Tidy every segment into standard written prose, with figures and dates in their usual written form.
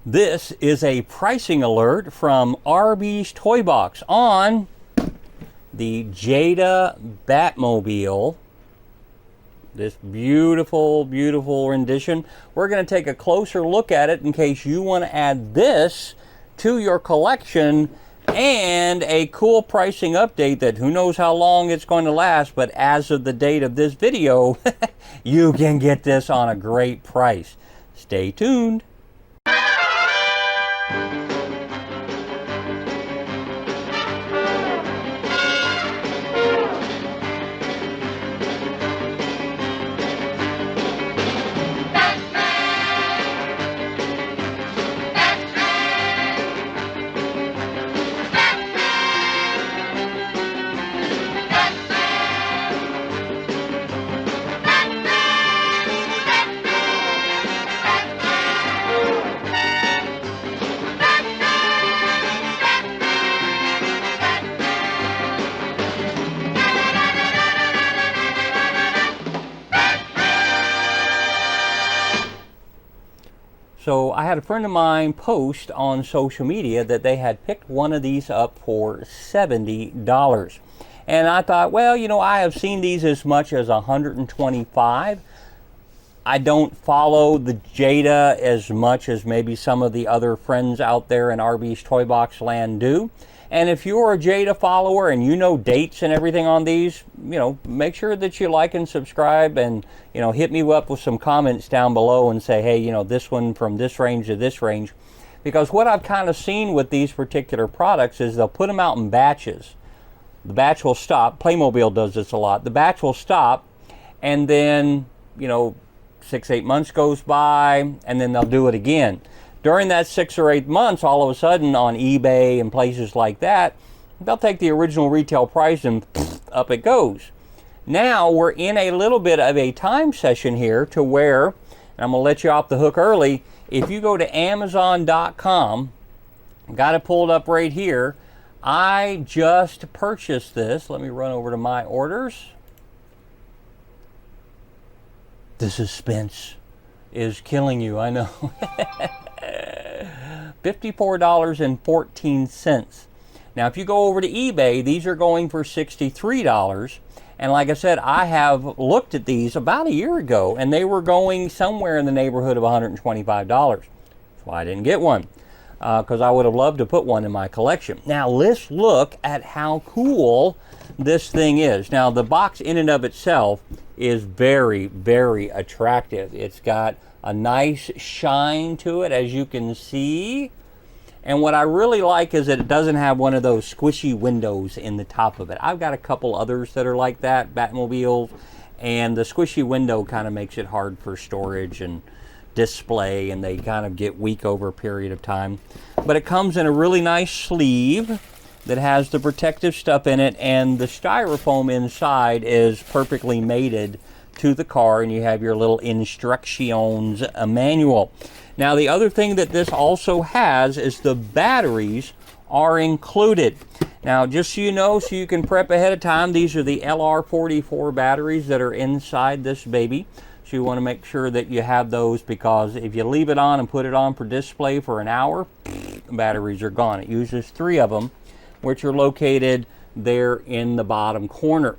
This is a pricing alert from Arby's Toy Box on the Jada Batmobile. This beautiful, beautiful rendition. We're going to take a closer look at it in case you want to add this to your collection, and a cool pricing update that who knows how long it's going to last, but as of the date of this video, you can get this on a great price. Stay tuned. So I had a friend of mine post on social media that they had picked one of these up for $70. And I thought, well, you know, I have seen these as much as $125. I don't follow the Jada as much as maybe some of the other friends out there in Arby's Toy Box land do. And if you're a Jada follower and you know dates and everything on these, you know, make sure that you like and subscribe, and, you know, hit me up with some comments down below and say, hey, you know, this one from this range to this range. Because what I've kind of seen with these particular products is they'll put them out in batches. The batch will stop. Playmobil does this a lot. The batch will stop, and then, you know, 6-8 months goes by, and then they'll do it again. During that 6 or 8 months, all of a sudden on eBay and places like that, they'll take the original retail price and up it goes. Now we're in a little bit of a time session here to where, and I'm going to let you off the hook early, if you go to Amazon.com, got it pulled up right here, I just purchased this. Let me run over to my orders. The suspense is killing you, I know. $54.14. Now, if you go over to eBay, these are going for $63. And like I said, I have looked at these about a year ago, and they were going somewhere in the neighborhood of $125. That's why I didn't get one, because I would have loved to put one in my collection. Now, let's look at how cool this thing is. Now, the box in and of itself is very, very attractive. It's got a nice shine to it, as you can see. And what I really like is that it doesn't have one of those squishy windows in the top of it. I've got a couple others that are like that, Batmobiles, and the squishy window kind of makes it hard for storage and display, and they kind of get weak over a period of time. But it comes in a really nice sleeve that has the protective stuff in it, and the styrofoam inside is perfectly mated to the car, and you have your little instructions manual. Now, the other thing that this also has is the batteries are included. Now, just so you know, so you can prep ahead of time, these are the LR44 batteries that are inside this baby. So you want to make sure that you have those, because if you leave it on and put it on for display for an hour, the batteries are gone. It uses 3 of them, which are located there in the bottom corner.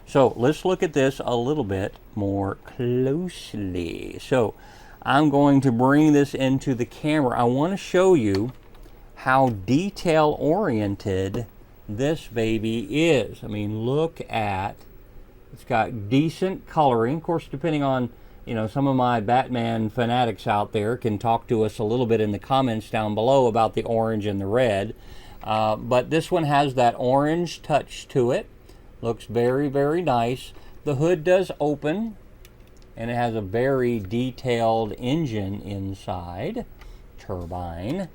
So let's look at this a little bit more closely. So I'm going to bring this into the camera. I want to show you how detail oriented this baby is. I mean, look at, it's got decent coloring. Of course, depending on, you know, some of my Batman fanatics out there can talk to us a little bit in the comments down below about the orange and the red. But this one has that orange touch to it. Looks very, very nice. The hood does open, and it has a very detailed engine inside, turbine.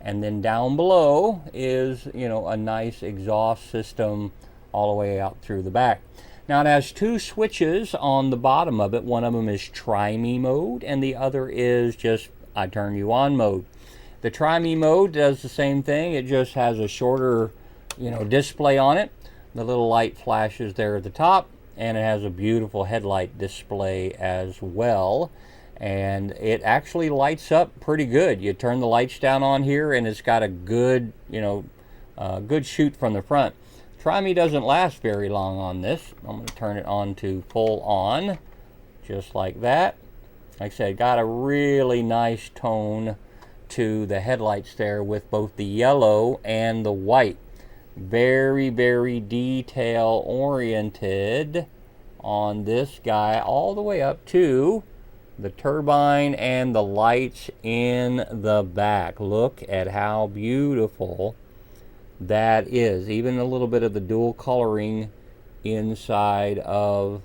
And then down below is, you know, a nice exhaust system all the way out through the back. Now, it has 2 switches on the bottom of it. One of them is Try Me mode, and the other is just I turn you on mode. The Try Me mode does the same thing. It just has a shorter, you know, display on it. The little light flashes there at the top, and it has a beautiful headlight display as well. and it actually lights up pretty good. You turn the lights down on here and it's got a good, good shoot from the front. Try Me doesn't last very long on this. I'm going to turn it on to full on, just like that. Like I said, got a really nice tone to the headlights there with both the yellow and the white. Very, very detail oriented on this guy, all the way up to the turbine and the lights in the back. Look at how beautiful that is. Even a little bit of the dual coloring inside of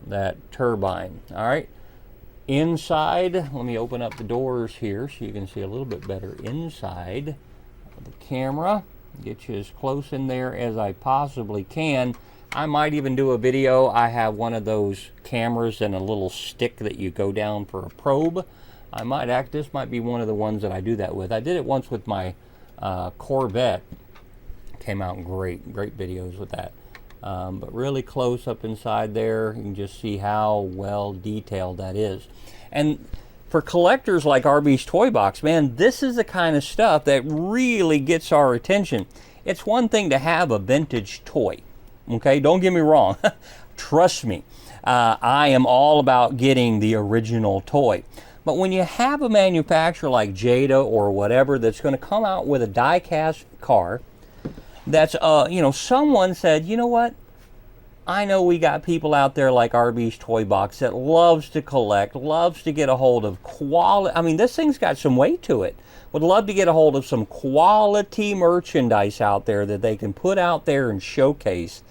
that turbine. All right, inside, let me open up the doors here so you can see a little bit better inside of the camera. Get you as close in there as I possibly can. I might even do a video. I have one of those cameras and a little stick that you go down for a probe. This might be one of the ones that I do that with. I did it once with my Corvette. Came out great videos with that. But really close up inside there, you can just see how well detailed that is. And for collectors like RB's Toy Box, man, this is the kind of stuff that really gets our attention. It's one thing to have a vintage toy. Okay, don't get me wrong. Trust me, I am all about getting the original toy. But when you have a manufacturer like Jada or whatever that's going to come out with a die-cast car, that's, someone said, you know what? I know we got people out there like RB's Toy Box that loves to collect, loves to get a hold of quality. I mean, this thing's got some weight to it. Would love to get a hold of some quality merchandise out there that they can put out there and showcase.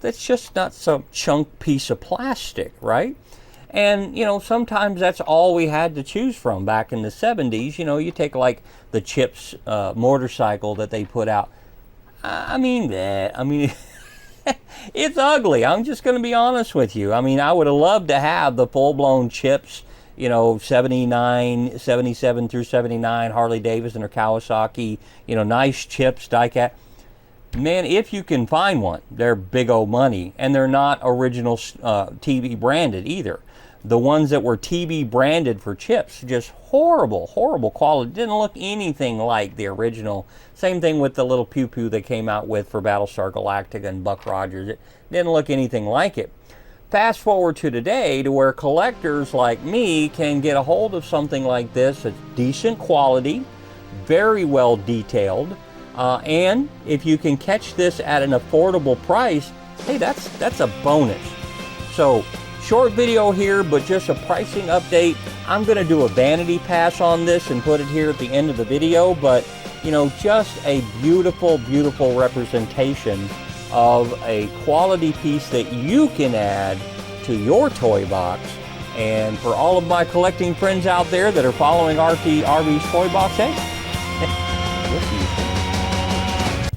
That's just not some chunk piece of plastic, right? And, sometimes that's all we had to choose from back in the 70s. You take like the Chips motorcycle that they put out. It's ugly. I'm just going to be honest with you. I would have loved to have the full-blown Chips, 79, 77 through 79, Harley Davidson or Kawasaki, nice Chips, die-cut. Man, if you can find one, they're big old money, and they're not original TB branded either. The ones that were TB branded for Chips, just horrible quality. Didn't look anything like the original. Same thing with the little Pew Pew they came out with for Battlestar Galactica and Buck Rogers. It didn't look anything like it. Fast forward to today, to where collectors like me can get a hold of something like this. It's decent quality, very well detailed, and if you can catch this at an affordable price, hey, that's a bonus. So, short video here, but just a pricing update. I'm going to do a vanity pass on this and put it here at the end of the video, but just a beautiful representation of a quality piece that you can add to your toy box. And for all of my collecting friends out there that are following RB's Toy Box, hey,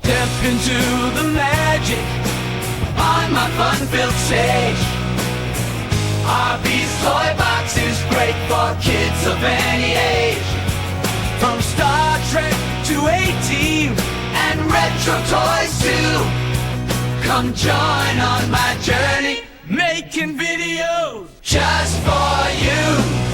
step into the magic on my fun-filled stage. RB's Toy Box is great for kids of any age. From Star Trek to A-Team and retro toys too. Come join on my journey, making videos just for you.